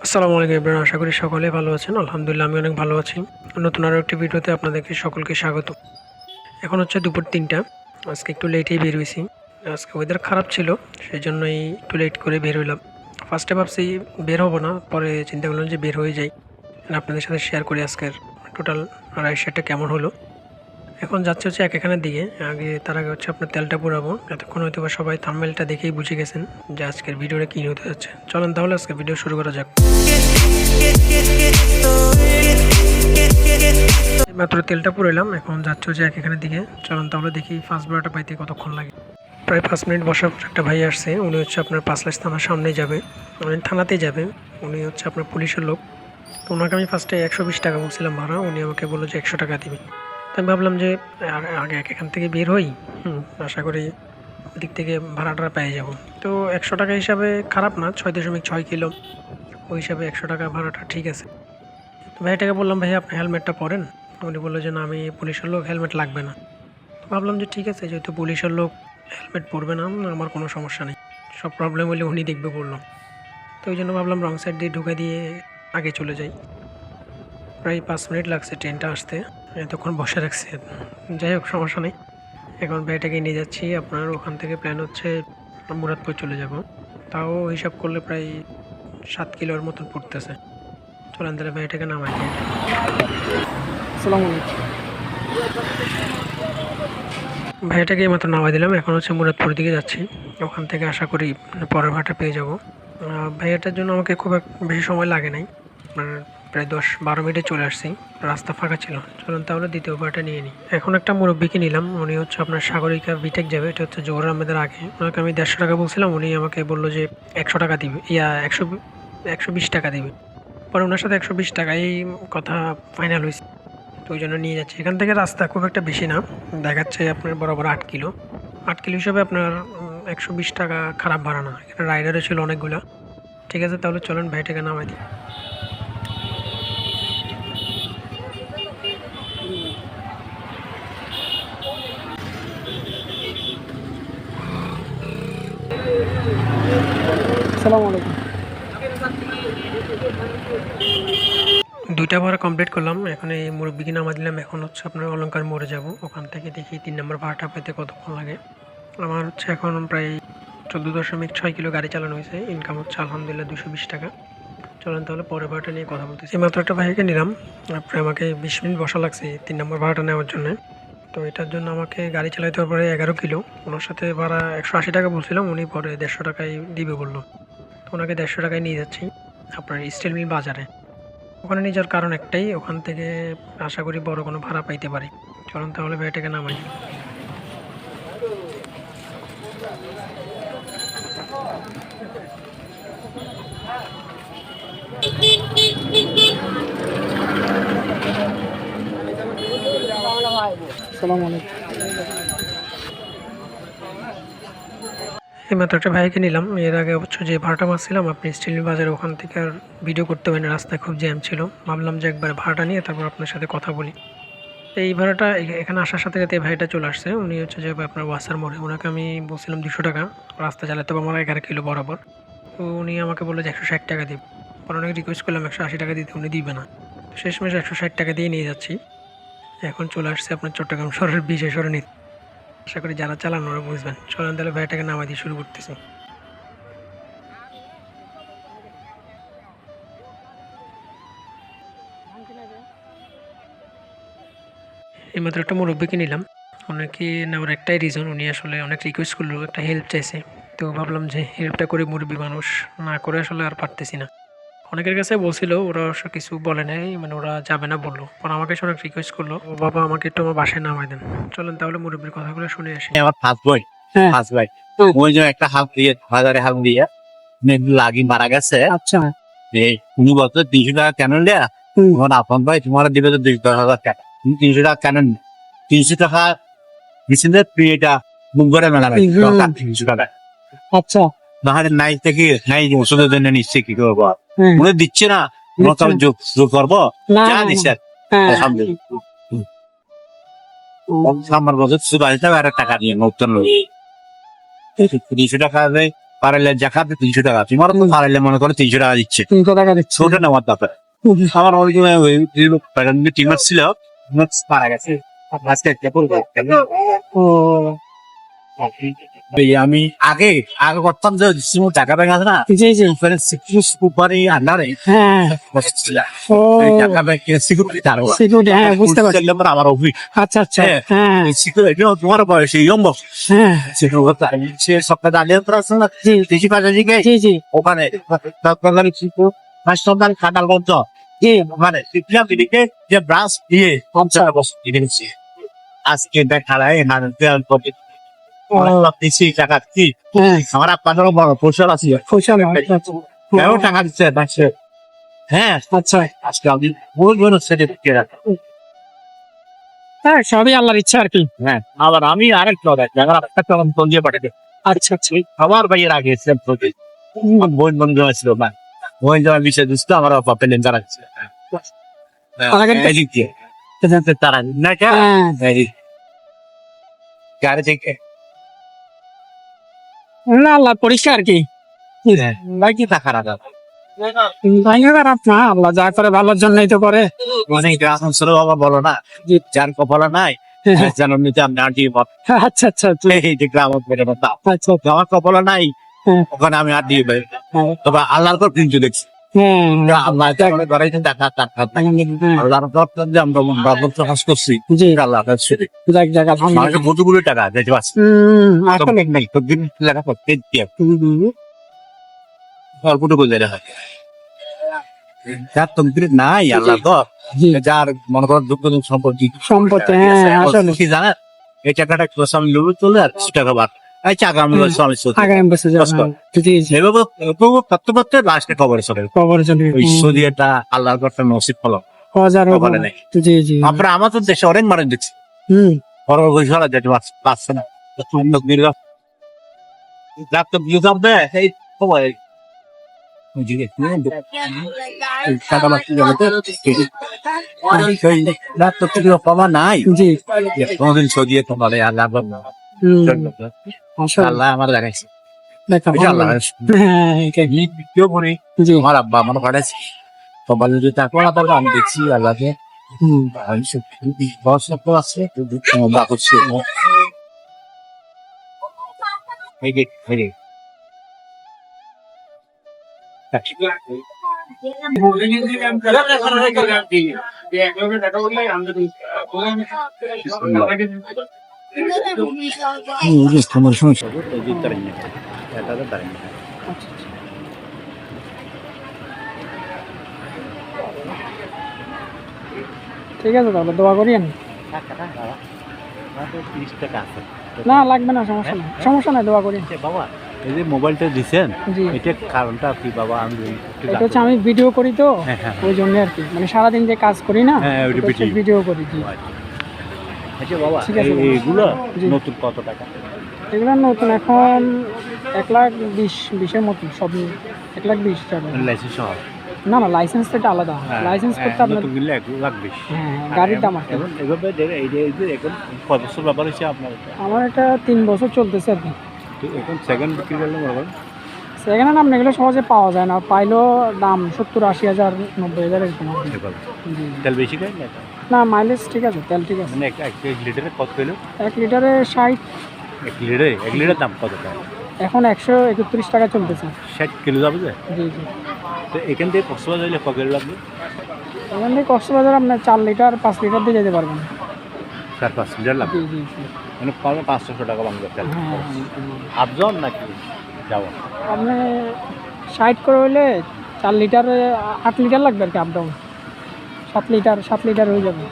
আসসালামু আলাইকুম এভরিওয়ান, আশা করি সকলে ভালো আছেন। আলহামদুলিল্লাহ আমি অনেক ভালো আছি। নতুন আরও একটি ভিডিওতে আপনাদেরকে সকলকে স্বাগত। এখন হচ্ছে দুপুর ৩টা। আজকে একটু লেটেই বের হইছি। আজকে ওয়েদার খারাপ ছিল, সেই জন্যই একটু লেট করে বের হইলাম। ফার্স্টে ভাবছি বের হব না, পরে চিন্তা করলাম যে বের হয়ে যাই, আপনাদের সাথে শেয়ার করি আজকের টোটাল রাইড শেয়ারটা কেমন হলো। এখন যাচ্ছে হচ্ছে এখানের দিকে। তার আগে হচ্ছে আপনার তেলটা পুরাবো। এতক্ষণ হয়তো বা সবাই থাম্বনেলটা দেখেই বুঝে গেছেন যে আজকের ভিডিওটা কী হতে যাচ্ছে। চলেন তাহলে আজকের ভিডিও শুরু করা যাক। মাত্র তেলটা পুরাইলাম, এখন যাচ্ছে হচ্ছে এখানের দিকে। চলেন তাহলে দেখি ফার্স্ট ভাড়াটা পাইতে কতক্ষণ লাগে। প্রায় 5 মিনিট বসার পর একটা ভাই আসছে। উনি হচ্ছে আপনার পাঁচলাইশ থানার সামনে যাবে, মানে থানাতেই যাবে। উনি হচ্ছে আপনার পুলিশের লোক। তো ওনাকে আমি ফার্স্টে 120 টাকা বলছিলাম ভাড়া, উনি আমাকে বললো যে 100 টাকা দিবে। তো আমি ভাবলাম যে আগে এখান থেকে বের হই, আশা করি ওদিক থেকে ভাড়াটা পেয়ে যাব। তো 100 টাকা হিসাবে খারাপ না, 6.6 কিলো, ওই হিসাবে 100 টাকা ভাড়াটা ঠিক আছে। তো ভাইটাকে বললাম, ভাই আপনি হেলমেটটা পরেন। উনি বললো যে না, আমি পুলিশের লোক, হেলমেট লাগবে না। তো ভাবলাম যে ঠিক আছে, যেহেতু পুলিশের লোক হেলমেট পরবে না, আমার কোনো সমস্যা নেই, সব প্রবলেম হলে উনি দেখবে বললাম। তো ওই জন্য ভাবলাম রং সাইড দিয়ে ঢুকে দিয়ে আগে চলে যাই। প্রায় 5 মিনিট লাগছে ট্রেনটা আসতে, এতক্ষণ বসে রাখছে। যাই হোক, সমস্যা নেই। এখন ভাইটাকে নিয়ে যাচ্ছি। আপনার ওখান থেকে প্ল্যান হচ্ছে মুরাদপুর চলে যাব। তাও হিসাব করলে প্রায় 7 কিলোর মতন পড়তেছে। চলেন তাহলে ভাইটাকে নামাই দিই। আসসালামু আলাইকুম। ভাইটাকে মাত্র নামাই দিলাম। এখন হচ্ছে মুরাদপুর দিকে যাচ্ছি। ওখান থেকে আশা করি পরের ভাড়াটা পেয়ে যাব। ভাইয়াটার জন্য আমাকে খুব বেশি সময় লাগে নাই, মানে প্রায় 10-12 মিনিটে চলে আসছি। রাস্তা ফাঁকা ছিল। চলুন তাহলে দ্বিতীয় ভাড়াটা নিয়ে নিই। এখন একটা মুরব্বিকে নিলাম। উনি হচ্ছে আপনার সাগরিকা বিটেক যাবে, এটা হচ্ছে জোহর আহমেদের আগে। ওনাকে আমি 150 টাকা বলছিলাম, উনি আমাকে বললো যে 100 টাকা দিবে, 120 টাকা দিবে। পরে ওনার সাথে 120 টাকাই কথা ফাইনাল হয়েছে। তো ওই জন্য নিয়ে যাচ্ছি। এখান থেকে রাস্তা খুব একটা বেশি না, দেখাচ্ছে আপনার বরাবর 8 কিলো। 8 কিলো হিসাবে আপনার 120 টাকা খারাপ ভাড়া না। এখানে রাইডারও ছিল অনেকগুলা। ঠিক আছে, তাহলে চলেন ভাইটাকে নামাই দিই। আসসালামু আলাইকুম। 2টা ভাড়া কমপ্লিট করলাম। এখন এই মুরব্বিকে নামা দিলাম। এখন হচ্ছে আপনার অলংকার মোড়ে যাব। ওখান থেকে দেখি 3 নম্বর ভাড়াটা পেতে কতক্ষণ লাগে। আমার হচ্ছে এখন প্রায় 14.6 কিলো গাড়ি চালানো হয়েছে। ইনকাম হচ্ছে আলহামদুলিল্লাহ 220 টাকা। চলেন তাহলে পরের ভাড়াটা নিয়ে কথা বলতেছি। মাত্র একটা ভাইকে নিলাম। আপনি আমাকে 20 মিনিট বসা লাগছে 3 নম্বর ভাড়াটা নেওয়ার জন্য। তো এটার জন্য আমাকে গাড়ি চালাতে হবে পরে 11 কিলো। ওনার সাথে ভাড়া 180 টাকা বলছিলাম, উনি পরে 150 টাকায় দিবে বললো। তো ওনাকে 150 টাকায় নিয়ে যাচ্ছি আপনার স্টিল মিল বাজারে। ওখানে নিয়ে যাওয়ার কারণ একটাই, ওখান থেকে আশা করি বড় কোনো ভাড়া পাইতে পারি। চলুন তাহলে ভাইটাকে নামাই। আসসালামু আলাইকুম। এইমাত্র একটা ভাইকে নিলাম। এর আগে অবশ্য যে ভাড়াটা মারছিলাম আপনি স্টিল মিল বাজারে, ওখান থেকে আর ভিডিও করতে পারেন, রাস্তায় খুব জ্যাম ছিল। ভাবলাম যে একবার ভাড়াটা নিয়ে তারপর আপনার সাথে কথা বলি। এই ভাড়াটা এখানে আসার সাথে সাথে ভাইটা চলে আসছে। উনি হচ্ছে যে আপনার ওয়াসার মোড়ে। ওনাকে আমি বলছিলাম 200 টাকা, রাস্তা চালাতে হবে আমার 11 কিলো বরাবর। তো উনি আমাকে বললো যে 160 টাকা দিব। পরে অনেক রিকোয়েস্ট করলাম 180 টাকা দিতে, উনি দিবে না। তো শেষমেশ 160 টাকা দিয়ে নিয়ে যাচ্ছি। এখন চলে আসছে আপনার চট্টগ্রাম শহরের বিশেষ সরণি। আশা করি যারা চালান ওরা বুঝবেন। চলেন তাহলে ভাইটাকে নামাই দিয়ে শুরু করতেছি। এইমাত্র একটা মুরব্বিকে নিলাম। ওনাকে নেওয়ার একটাই রিজন, উনি আসলে অনেক রিকোয়েস্ট করলো, একটা হেল্প চাইছে। তো ভাবলাম যে হেল্পটা করে, মুরব্বি মানুষ না করে আসলে আর পারতেছি না। অনেকের কাছে বলছিল, ওরা অবশ্য কিছু বলে নাই, মানে ওরা যাবে না বললো। পর আমাকে এসে অনেক রিকোয়েস্ট করলো, ও বাবা আমাকে একটু আমার বাসায় নামাই দেন। চলেন তাহলে মুরব্বির কথাগুলো শুনে আসি। আমার ফার্স্ট বই হ্যাঁ, ফার্স্ট ভাই ওই যে একটা হাফ দিয়ে বাজারে হাফ দিয়ে লাগি মারা গেছে। আচ্ছা। তুমি বলতো 300 টাকা কেন লিয়া তোমার আপন ভাই তোমার দিবে তো 10,000 টাকা, তুমি 300 টাকা কেন 300 টাকা দিছিলে তুই এটা মুখ করে মেলা নাই 300 টাকা। আচ্ছা। নাহলে নাই থেকে নাই ওষুধের জন্য নিচ্ছে কি করবো, মনে দিচ্ছে না মনে যোগ যোগ করবো না, যা না, দিচ্ছে হ্যাঁ। আলহামদুলিল্লাহ। আমার বছর শুধু বাড়িতে আর টাকা দিয়ে নতুন 300 টাকা দেয় পারাইলে জাকাত 300 টাকা, তোমার তো পারাইলে মনে করো 300 টাকা দিচ্ছে, 300 টাকা দিচ্ছে। ছোট নেওয়ার ব্যাপার। আমার ওই টিমার ছিল, মারা গেছে আজকে ও আমি আগে করতাম যে টাকা ব্যাংক আছে না, জি জি সুপারি আন্ডারে হ্যাঁ ও টাকা ব্যাংক সিকিউরিটি তার সিকিউরিটি হ্যাঁ বুঝতে পারছি। আমার অফিস আচ্ছা আচ্ছা হ্যাঁ সিকিউরিটি তোমার বয়সে ইয়ং বক্স হ্যাঁ সে সপ্তাহে দাঁড়িয়ে আছে না, জি দেশি পাশে জি জি ওখানে হাসপাতাল খাটালগঞ্জ জি ওখানে দিদিকে যে ব্রাঞ্চ দিয়ে আচ্ছা দিয়েছি। আজকে দেখা যায় দিচ্ছি টাকা কি হ্যাঁ আমার আপনাদের বড় কৌশল আছে, ফসল কেউ টাকা দিচ্ছে দেখছে। হ্যাঁ আচ্ছা আজকে আমি বলবো সেটা হ্যাঁ সবই আল্লাহর ইচ্ছা আর কি। হ্যাঁ আবার আমি আরেকটা ফোন দিয়ে পাঠাতে আচ্ছা আচ্ছা আমার ভাইয়ের আগে বোন বন্ধু ছিল না, বোন যাওয়ার বিষয় দুষ্ট আমার পেলেন যারা তারা না হ্যাঁ গাড়ি থেকে না আল্লাহ পরীক্ষা আর কি। বাকি টাকা রাখা তাই না খারাপ না, আল্লাহ যা করে ভালোর জন্যই তো করে। অনেক গ্রাম ছিল বাবা বলো না, জি। যার কপালে নাই জানার নিতে আমি আটি আচ্ছা আচ্ছা এই যে গ্রাম আচ্ছা আমার কপালে নাই, হ্যাঁ ওখানে আমি আর দিয়ে পাই। হ্যাঁ তবে আল্লাহর পর কিন্তু দেখছি হ্যাঁ আল্লাহ ধরাইছেন টাকা টাকা আল্লাহর পর যে আমরা বাবদ প্রকাশ করছি জি আল্লাহ যাক যাক আলহামদুলিল্লাহ। মানুষের কতগুলো টাকা যেতে পারছি আসলে নাই তো দিন লেখা করতে দিয়ে অল্পটুকু যেতে হয় যার তন্ত্রী নাই আল্লাহ তো জি যার মনে কর দুঃখ সম্পর্কে সম্পত্তি হ্যাঁ আসলে কি জানেন এই টাকাটা আমি লোভে চলে আর 100 টাকা বার এই টাকা আমি আমি আগামী বছর যাবেন জি জি এভাবে করতে করতে লাস্টে খবর চলে খবর চলে ওই সৌদি এটা আল্লাহর কথা নসিব ফলো হাজার খবরে নেই। জি জি আমরা আমাদের দেশে অনেক মানুষ দেখছি হুম বড় ঘোষণা যেতে পারছে না ল্যাপটপ ইউজ হবে এই খবর ল্যাপটপ থেকে পাওয়া নাই জি কোনদিন সৌদিয়ে তোমার আল্লাহ আসলে আল্লাহ আমার দেখাইছে দেখা এটা আল্লাহ হ্যাঁ এটাই। কেউ করি জি আমার আব্বা আমার পাঠাইছে তোমার যদি টাকা আমি দেখছি আল্লাহকে হুম আমি সত্যি বস আছে বা করছি এই যে এই যে তোমার সমস্যা ঠিক আছে তাহলে দোয়া করিয়েন। না লাগবে না সমস্যা নাই দোয়া করিয়েন। বাবা এই যে মোবাইলটা দিচ্ছেন জি এটা কারণটা কি বাবা আমি এটা হচ্ছে আমি ভিডিও করি তো হ্যাঁ, হ্যাঁ। ওই জন্য আর কি, মানে সারাদিন যে কাজ করি না হ্যাঁ, ওইটা এটা হচ্ছে video। ভিডিও করি জি। আচ্ছা বাবা ঠিক আছে, এইগুলো জি। নতুন কত টাকা এগুলো নতুন এখন 1,20,000-20,000 মতো সব নিয়ে 1,20,000 টাকা। লাইসেন্স সহ না না লাইসেন্স তো এটা আলাদা, লাইসেন্স করতে আপনার নতুন কিনলে 1,20,000 হ্যাঁ গাড়ির দাম আছে। এখন এভাবে এই যে এখন কত বছর ব্যাপার হচ্ছে আপনার আমার এটা 3 বছর চলতেছে আর কি। তো এখন সেকেন্ড বিক্রি করলে মনে করেন সেখানে নাম এগুলো সহজে পাওয়া যায় না, পাইলেও দাম 70-80,000 90,000 এরকম আর কি। জি তেল বেশি খাই না না মাইলেজ ঠিক আছে, তেল ঠিক আছে। মানে এক লিটারে কত পেলো 1 লিটারে 60, 1 লিটার দাম কত টাকা এখন 131 টাকা চলতেছে। 60 কিলো যাবে যে জি জি তো এখান থেকে কক্সবাজার যাইলে কত কিলো লাগবে এখান থেকে কক্সবাজার আপনার 4 লিটার 5 লিটার দিয়ে যেতে পারবেন। 4-5 লিটার লাগবে জি জি জি মানে পাবে 500 টাকা বাংলা তেল হ্যাঁ আপজন নাকি যাওয়া আপনি 60 করে হইলে 4 লিটারে 8 লিটার লাগবে আর কি, আপ ডাউন 7 লিটার হয়ে যাবে।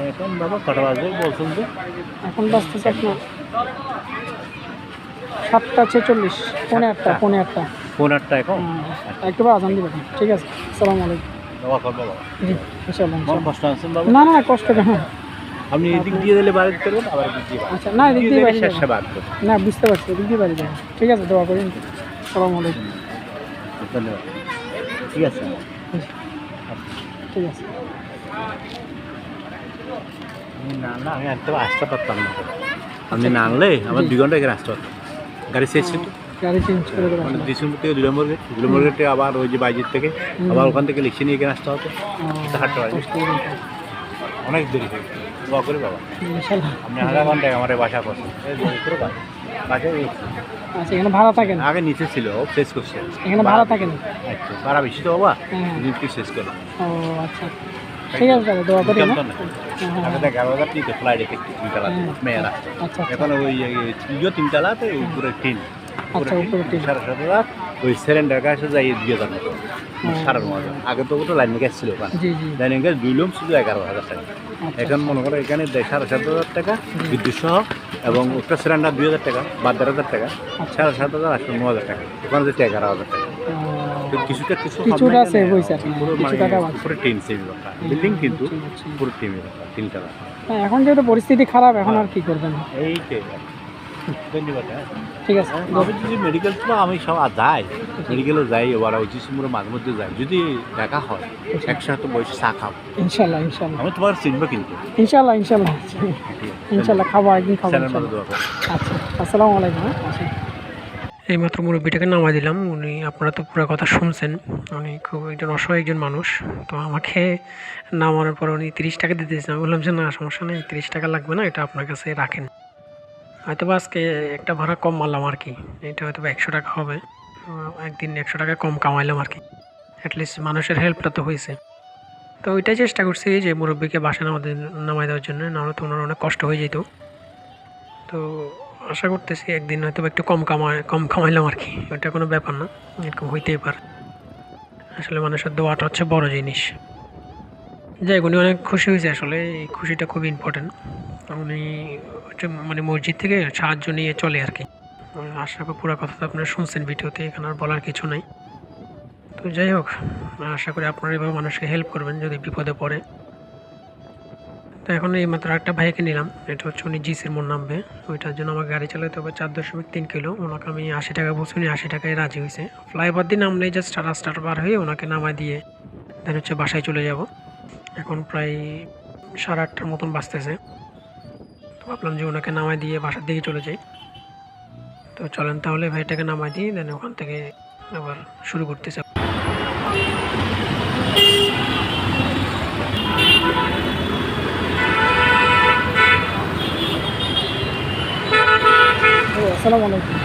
এখন বাবা কটা বাজে বলছেন যে এখন বাজতেছে আপনার 7:46 পৌনে 8টা ফোন একটা এখন একটু পর আজান দিবেন। ঠিক আছে আসসালামু আলাইকুম। বাবা করবো বাবা জি ইনশাআল্লাহ মন কষ্ট আছেন বাবা না না কষ্ট না আপনি এদিক দিয়ে দিলে বাড়ি করবেন আবার এদিক দিয়ে আচ্ছা না এদিক দিয়ে বাড়ি শেষে যাবেন। বাদ করবেন না বুঝতে পারছি এদিক দিয়ে বাড়ি যাবেন। ঠিক আছে দোয়া করেন। আসসালামু আলাইকুম। ধন্যবাদ ঠিক আছে ঠিক আছে না আমি আসতে পারতাম না আপনি না আনলে আমার 2 ঘন্টা এখানে আসতে পারতাম গাড়ি শেষ ছিল তো গাড়ি চেঞ্জ করে দেবো মানে ডিসেম্বর থেকে 2 নম্বর গেট, 2 নম্বর গেটে আবার ওই যে বাইজির থেকে আবার ওখান থেকে লিখে নিয়ে এখানে আসতে হতো, হাঁটতে পারি অনেক দেরি হয়ে গেছে। দোয়া করি বাবা ইনশাল্লাহ। আপনি আধা ঘন্টায় আমার এই বাসা করছেন, বাসায় আচ্ছা, এখানে ভাড়া থাকেন? আগে নিচে ছিল, ও শেষ করছে। এখানে ভাড়া থাকেন? আচ্ছা ভাড়া বেশি তো বাবা, হ্যাঁ। যদি শেষ করে ও আচ্ছা, ঠিক আছে তাহলে দোয়া করি। আগে তো 11,000 নিতে ফ্লাইট একটু 3 তলা মেয়েরা, আচ্ছা এখন ওই ইয়ে 3 তলাতে উপরে টিন, আচ্ছা, উপরে টিন। 7,500 ওই সিলিন্ডার কাছে যাই 2,000 মতো, 9,500। আগে তো ওটা লাইন গ্যাস ছিল ওখানে, জি জি। লাইন গ্যাস 2 লুম শুধু 11,000 টাকা। এখন মনে করো এখানে 7,500 টাকা বিদ্যুৎ সহ এবং একটা সিলিন্ডার 2,000 টাকা, 12,000 টাকা, 7,500 আসলে 9,000 টাকা, ওখানে যেতে 11,000 টাকা। তো কিছুটা কিছুটা সেভ হয়েছে আর কি, পুরো কিছু মানে টাকা বাঁচছে। পুরো টিন সেভ ব্যাপার, বিল্ডিং কিন্তু পুরো টিম ব্যাপার, 3 তলা। হ্যাঁ, এখন যেহেতু পরিস্থিতি খারাপ, এখন আর কি করবেন। এইটাই ধন্যবাদ। হ্যাঁ ঠিক আছে, আমি যদি মেডিকেল তো আমি সব যাই, মেডিকেলও যাই, ওরা ওই জিসিমুরে মাঝে মধ্যে যাই, যদি দেখা হয় একসাথে বসে চা খাবো ইনশাল্লাহ ইনশাল্লাহ আমি তোমার চিনবো কিন্তু ইনশাল্লাহ ইনশাল্লাহ ইনশাল্লাহ খাবো, একদিন খাবো চ্যানেল মতো ইনশাল্লাহ। দোয়া করো। আচ্ছা, আসসালামু আলাইকুম। আচ্ছা, এইমাত্র মুরব্বীটাকে নামাই দিলাম। উনি, আপনারা তো পুরো কথা শুনছেন, উনি খুব একজন অসহায় একজন মানুষ। তো আমাকে নামানোর পর উনি 30 টাকা দিতেছেন। আমি বললাম যে না সমস্যা নেই, 30 টাকা লাগবে না, এটা আপনার কাছে রাখেন। হয়তো বা আজকে একটা ভাড়া কম মারলাম আর কি, এটা হয়তো বা 100 টাকা হবে। একদিন 100 টাকা কম কামাইলাম আর কি, অ্যাটলিস্ট মানুষের হেল্পটা তো হয়েছে। তো ওইটাই চেষ্টা করছি যে মুরব্বীকে বাসায় নামাই দেওয়ার জন্য, নাহলে তো ওনার অনেক কষ্ট হয়ে যেত। তো আশা করতেছি একদিন হয়তো একটু কম কামাইলাম আর কি, ওইটা কোনো ব্যাপার না, এরকম হইতেই পারে। আসলে মানুষের দোয়াটা হচ্ছে বড় জিনিস। যাই, উনি অনেক খুশি হয়েছে, আসলে এই খুশিটা খুব ইম্পর্টেন্ট। উনি হচ্ছে মানে মসজিদ থেকে সাহায্য নিয়ে চলে আর কি। আশা করি পুরো কথা তো আপনারা শুনছেন ভিডিওতে, এখানে আর বলার কিছু নাই। তো যাই হোক, আশা করি আপনারা এভাবে মানুষকে হেল্প করবেন যদি বিপদে পড়ে। তো এখন এই মাত্র একটা ভাইকে নিলাম, এটা হচ্ছে উনি জিসির মোড় নামবে, ওইটার জন্য আমার গাড়ি চালাতে হবে 4.3 কিলো। ওনাকে আমি 80 টাকা বলছি, উনি 80 টাকায় রাজি হয়েছে। ফ্লাইওভার দিয়ে নামলেই জাস্ট রাস্তাটা পার হয়ে ওনাকে নামাই দিয়ে দেন হচ্ছে বাসায় চলে যাব। এখন প্রায় 8:30টার মতন বাজতেছে। তো ভাবলাম যে ওনাকে নামাই দিয়ে বাসার দিকে চলে যাই। তো চলেন তাহলে ভাইটাকে নামাই দিই, দেন ওখান থেকে আবার শুরু করতেছে। আসসালামু আলাইকুম।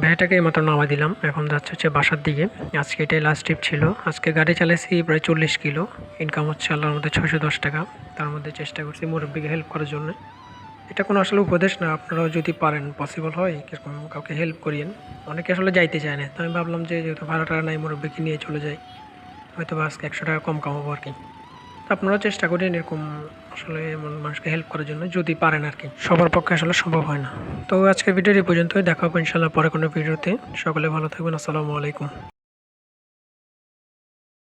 ভাইটাকে এইমাত্র নামাই দিলাম, এখন যাচ্ছে হচ্ছে বাসার দিকে। আজকে এটাই লাস্ট ট্রিপ ছিল। আজকে গাড়ি চালাইছি প্রায় 40 কিলো, ইনকাম হচ্ছে আল্লাহর মধ্যে 610 টাকা। তার মধ্যে চেষ্টা করছি মুরব্বীকে হেল্প করার জন্য। এটা কোনো আসলে উপদেশ না, আপনারাও যদি পারেন, পসিবল হয় কীরকম কাউকে হেল্প করিয়েন। অনেকে আসলে যাইতে চায় না, তো আমি ভাবলাম যে যেহেতু ভাড়াটা নাই, মুরব্বীকে নিয়ে চলে যাই, হয়তো বা আজকে 100 টাকা কম কামাবো আর কি। তো আপনারাও চেষ্টা করেন এরকম আসলে এমন মানুষকে হেল্প করার জন্য, যদি পারেন আর কি। সবার পক্ষে আসলে সম্ভব হয় না। তো আজকের ভিডিওর এই পর্যন্তই, দেখা হবে ইনশাল্লাহ পরে কোনো ভিডিওতে। সকলে ভালো থাকবেন, আসসালামু আলাইকুম।